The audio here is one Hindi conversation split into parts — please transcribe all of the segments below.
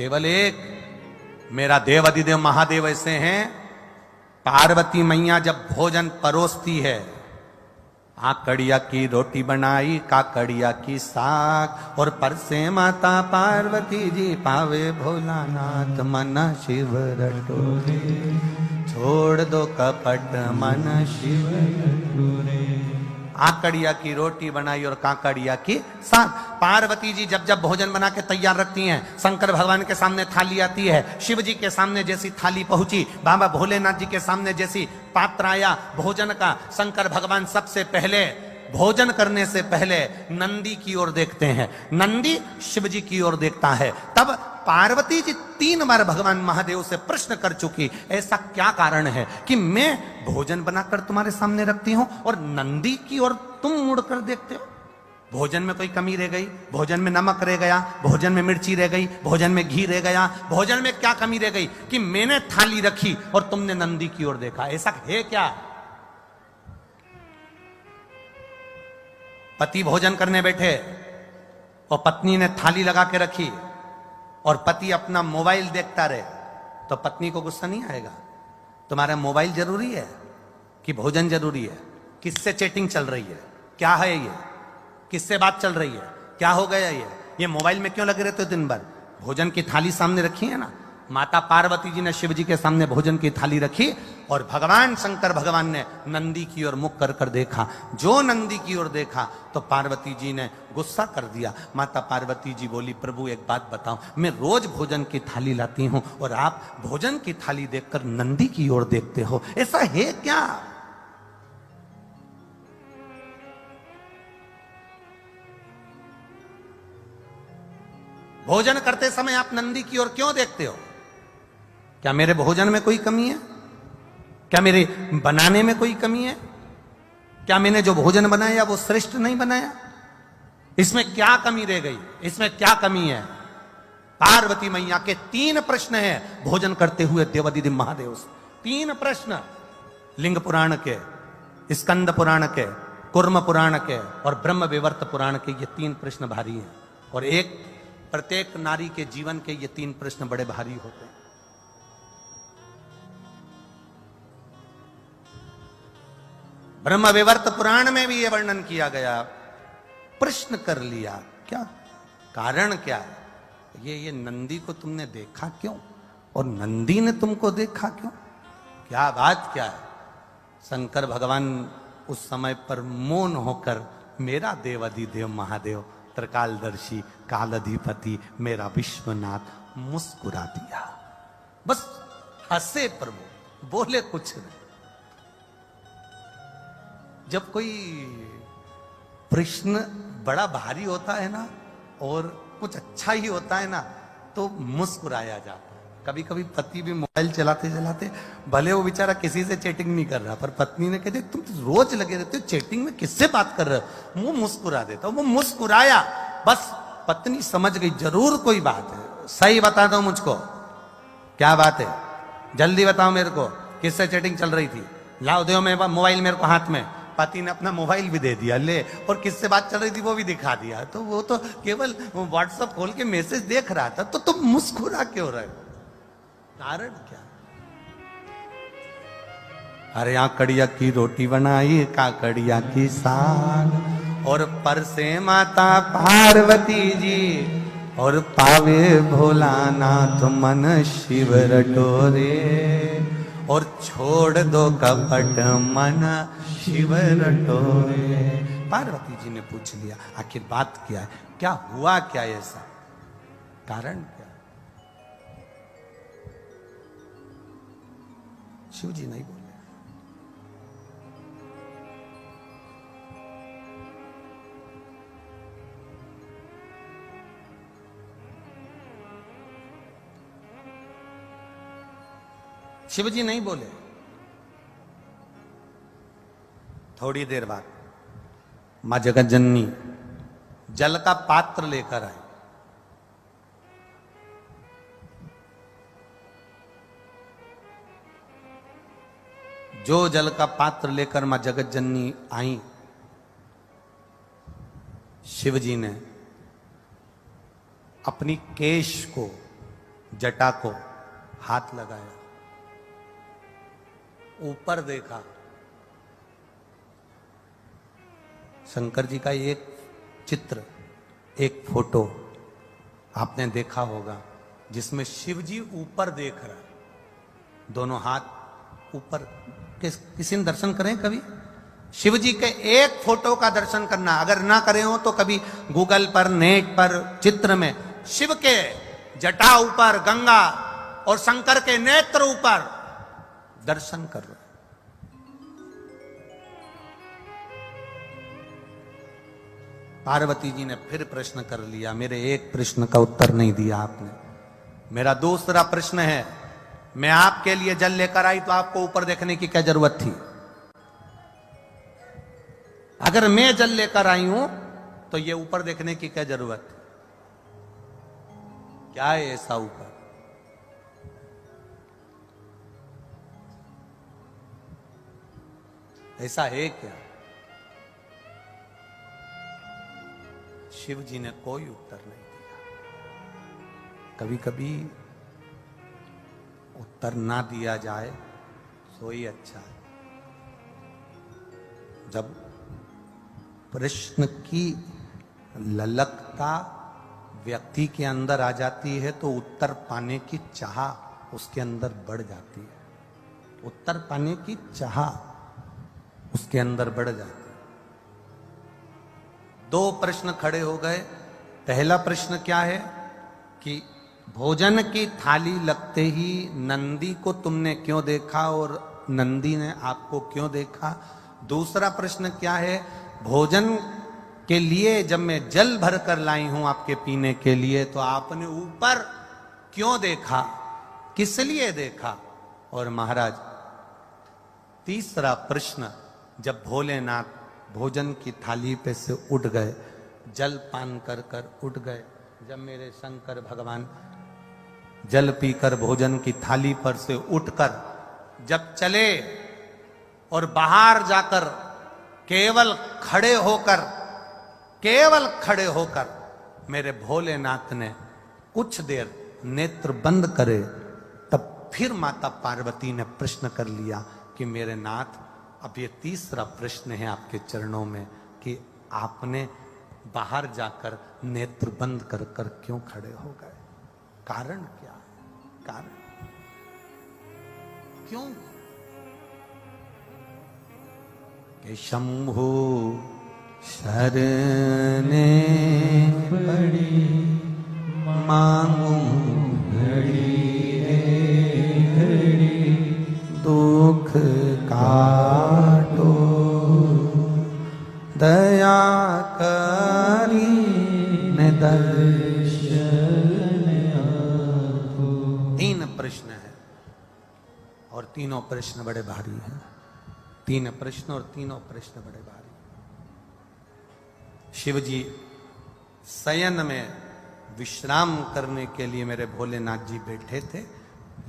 केवल एक मेरा देव अधिदेव महादेव ऐसे हैं, पार्वती मैया जब भोजन परोसती है, आकड़िया की रोटी बनाई, काकड़िया की साग, और परसे माता पार्वती जी पावे भोलानाथ, मन शिव रटोरे, छोड़ दो कपट मन शिव रटोरे। आकड़िया की रोटी बनाई और काकड़िया की साग। पार्वती जी जब जब भोजन बना के तैयार रखती हैं, शंकर भगवान के सामने थाली आती है, शिव जी के सामने जैसी थाली पहुंची, बाबा भोलेनाथ जी के सामने जैसी पात्र आया भोजन का, शंकर भगवान सबसे पहले भोजन करने से पहले नंदी की ओर देखते हैं, नंदी शिव जी की ओर देखता है। तब पार्वती जी 3 बार भगवान महादेव से प्रश्न कर चुकी, ऐसा क्या कारण है कि मैं भोजन बनाकर तुम्हारे सामने रखती हूं और नंदी की ओर तुम मुड़कर देखते हो? भोजन में कोई कमी रह गई, भोजन में नमक रह गया, भोजन में मिर्ची रह गई, भोजन में घी रह गया, भोजन में क्या कमी रह गई कि मैंने थाली रखी और तुमने नंदी की ओर देखा? ऐसा है क्या? पति भोजन करने बैठे और पत्नी ने थाली लगा के रखी और पति अपना मोबाइल देखता रहे, तो पत्नी को गुस्सा नहीं आएगा? तुम्हारा मोबाइल जरूरी है कि भोजन जरूरी है? किससे चैटिंग चल रही है? क्या है ये? किससे बात चल रही है? क्या हो गया ये मोबाइल में क्यों लगे रहते हो दिन भर? भोजन की थाली सामने रखी है ना। माता पार्वती जी ने शिव जी के सामने भोजन की थाली रखी और भगवान शंकर भगवान ने नंदी की ओर मुख कर कर देखा। जो नंदी की ओर देखा तो पार्वती जी ने गुस्सा कर दिया। माता पार्वती जी बोली, प्रभु एक बात बताओ, मैं रोज भोजन की थाली लाती हूं और आप भोजन की थाली देखकर नंदी की ओर देखते हो, ऐसा है क्या? भोजन करते समय आप नंदी की ओर क्यों देखते हो? क्या मेरे भोजन में कोई कमी है? क्या मेरे बनाने में कोई कमी है? क्या मैंने जो भोजन बनाया वो श्रेष्ठ नहीं बनाया? इसमें क्या कमी रह गई? इसमें क्या कमी है? पार्वती मैया के 3 प्रश्न हैं भोजन करते हुए देवाधिदेव महादेव से। 3 प्रश्न, लिंग पुराण के, स्कंद पुराण के, कुर्म पुराण के और ब्रह्म विवर्त पुराण के, ये 3 प्रश्न भारी हैं। और प्रत्येक नारी के जीवन के ये 3 प्रश्न बड़े भारी होते हैं। ब्रह्म विवर्त पुराण में भी ये वर्णन किया गया। प्रश्न कर लिया, क्या कारण क्या है? ये नंदी को तुमने देखा क्यों और नंदी ने तुमको देखा क्यों? क्या बात क्या है? शंकर भगवान उस समय पर मौन होकर, मेरा देवाधिदेव महादेव, त्रिकालदर्शी, कालाधिपति, मेरा विश्वनाथ, मुस्कुरा दिया। बस हंसे प्रभु, बोले कुछ नहीं। जब कोई प्रश्न बड़ा भारी होता है ना और कुछ अच्छा ही होता है ना, तो मुस्कुराया जाता है। कभी कभी पति भी मोबाइल चलाते चलाते, भले वो बेचारा किसी से चैटिंग नहीं कर रहा, पर पत्नी ने कहते तुम रोज लगे रहते हो चैटिंग में, किससे बात कर रहे हो? वो मुस्कुरा देता। वो मुस्कुराया, बस पत्नी समझ गई जरूर कोई बात है। सही बता दो मुझको, क्या बात है? जल्दी बताओ मेरे को, किससे चैटिंग चल रही थी? लाओ दो मेरे मोबाइल मेरे को हाथ में। पति ने अपना मोबाइल भी दे दिया, ले, और किससे बात चल रही थी वो भी दिखा दिया। तो वो तो केवल व्हाट्सएप खोल के मैसेज देख रहा था, तो तुम मुस्कुरा क्यों रहे हो? कारण क्या? अरे आकड़िया की रोटी बनाई, काकड़िया की साग, और परसे माता पार्वती जी, और पावे भोलानाथ, मन शिव रटोरे, और छोड़ दो कपट मन शिव रटोरे। पार्वती जी ने पूछ लिया, आखिर बात क्या है? क्या हुआ? क्या ऐसा कारण क्या? शिव जी नहीं बोले। शिव जी नहीं बोले। थोड़ी देर बाद मां जगत जननी जल का पात्र लेकर आई। जो जल का पात्र लेकर मां जगत जननी आई, शिव जी ने अपनी केश को जटा को हाथ लगाया, ऊपर देखा। शंकर जी का एक चित्र, एक फोटो आपने देखा होगा जिसमें शिव जी ऊपर देख रहा है, दोनों हाथ ऊपर। किसी ने दर्शन करें कभी? शिव जी के एक फोटो का दर्शन करना, अगर ना करे हो तो कभी गूगल पर, नेट पर, चित्र में शिव के जटा ऊपर गंगा और शंकर के नेत्र ऊपर दर्शन कर रहे। पार्वती जी ने फिर प्रश्न कर लिया, मेरे एक प्रश्न का उत्तर नहीं दिया आपने। मेरा दूसरा प्रश्न है, मैं आपके लिए जल लेकर आई तो आपको ऊपर देखने की क्या जरूरत थी? अगर मैं जल लेकर आई हूं तो ये ऊपर देखने की क्या जरूरत है? क्या है ऐसा ऊपर? ऐसा है क्या? शिव जी ने कोई उत्तर नहीं दिया। कभी कभी उत्तर ना दिया जाए तो ही अच्छा है। जब प्रश्न की ललकता व्यक्ति के अंदर आ जाती है तो उत्तर पाने की चाह उसके अंदर बढ़ जाती है। उत्तर पाने की चाह उसके अंदर बढ़ जाती है। दो प्रश्न खड़े हो गए। पहला प्रश्न क्या है कि भोजन की थाली लगते ही नंदी को तुमने क्यों देखा और नंदी ने आपको क्यों देखा? दूसरा प्रश्न क्या है, भोजन के लिए जब मैं जल भर कर लाई हूं आपके पीने के लिए तो आपने ऊपर क्यों देखा, किस लिए देखा? और महाराज तीसरा प्रश्न, जब भोलेनाथ भोजन की थाली पे से उठ गए, जल पान कर कर उठ गए, जब मेरे शंकर भगवान जल पीकर भोजन की थाली पर से उठकर जब चले और बाहर जाकर केवल खड़े होकर मेरे भोलेनाथ ने कुछ देर नेत्र बंद करे, तब फिर माता पार्वती ने प्रश्न कर लिया कि मेरे नाथ, अब ये तीसरा प्रश्न है आपके चरणों में कि आपने बाहर जाकर नेत्र बंद कर कर क्यों खड़े हो गए? कारण क्या है? कारण क्यों? कि शंभु शरणे पड़ी मांगू घड़ी घड़ी दुख काटो दया करी ने दर्शन आपको। तीन प्रश्न है और तीनों प्रश्न बड़े भारी हैं। तीन प्रश्न और तीनों प्रश्न बड़े भारी। शिव जी शयन में विश्राम करने के लिए मेरे भोलेनाथ जी बैठे थे,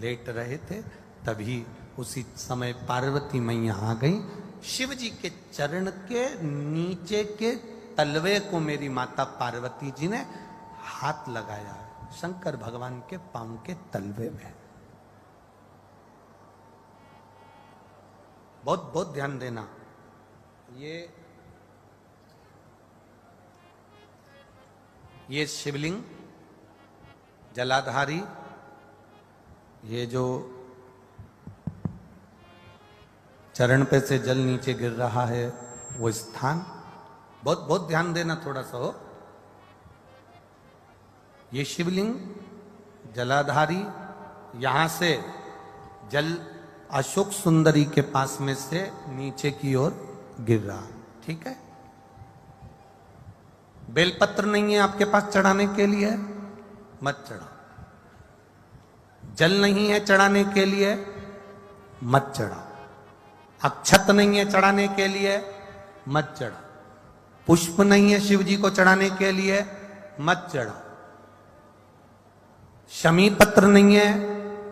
लेट रहे थे, तभी उसी समय पार्वती मैया आ गई। शिव जी के चरण के नीचे के तलवे को मेरी माता पार्वती जी ने हाथ लगाया, शंकर भगवान के पांव के तलवे में। बहुत बहुत ध्यान देना। ये शिवलिंग जलाधारी, ये जो चरण पे से जल नीचे गिर रहा है वो स्थान, बहुत बहुत ध्यान देना थोड़ा सा हो। ये शिवलिंग जलाधारी, यहां से जल अशोक सुंदरी के पास में से नीचे की ओर गिर रहा, ठीक है। बेलपत्र नहीं है आपके पास चढ़ाने के लिए, मत चढ़ाओ। जल नहीं है चढ़ाने के लिए, मत चढ़ाओ। अक्षत नहीं है चढ़ाने के लिए, मत चढ़ाओ। पुष्प नहीं है शिव जी को चढ़ाने के लिए, मत चढ़ाओ। शमी पत्र नहीं है,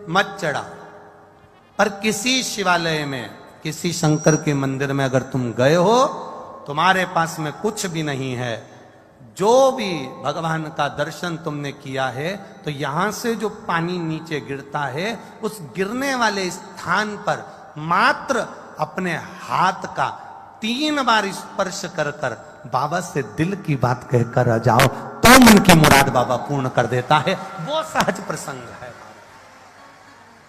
मत चढ़ाओ। पर किसी शिवालय में, किसी शंकर के मंदिर में अगर तुम गए हो, तुम्हारे पास में कुछ भी नहीं है, जो भी भगवान का दर्शन तुमने किया है, तो यहां से जो पानी नीचे गिरता है, उस गिरने वाले स्थान पर मात्र अपने हाथ का 3 बार स्पर्श कर कर बाबा से दिल की बात कहकर आ जाओ, तो मन की मुराद बाबा पूर्ण कर देता है। वो सहज प्रसंग है।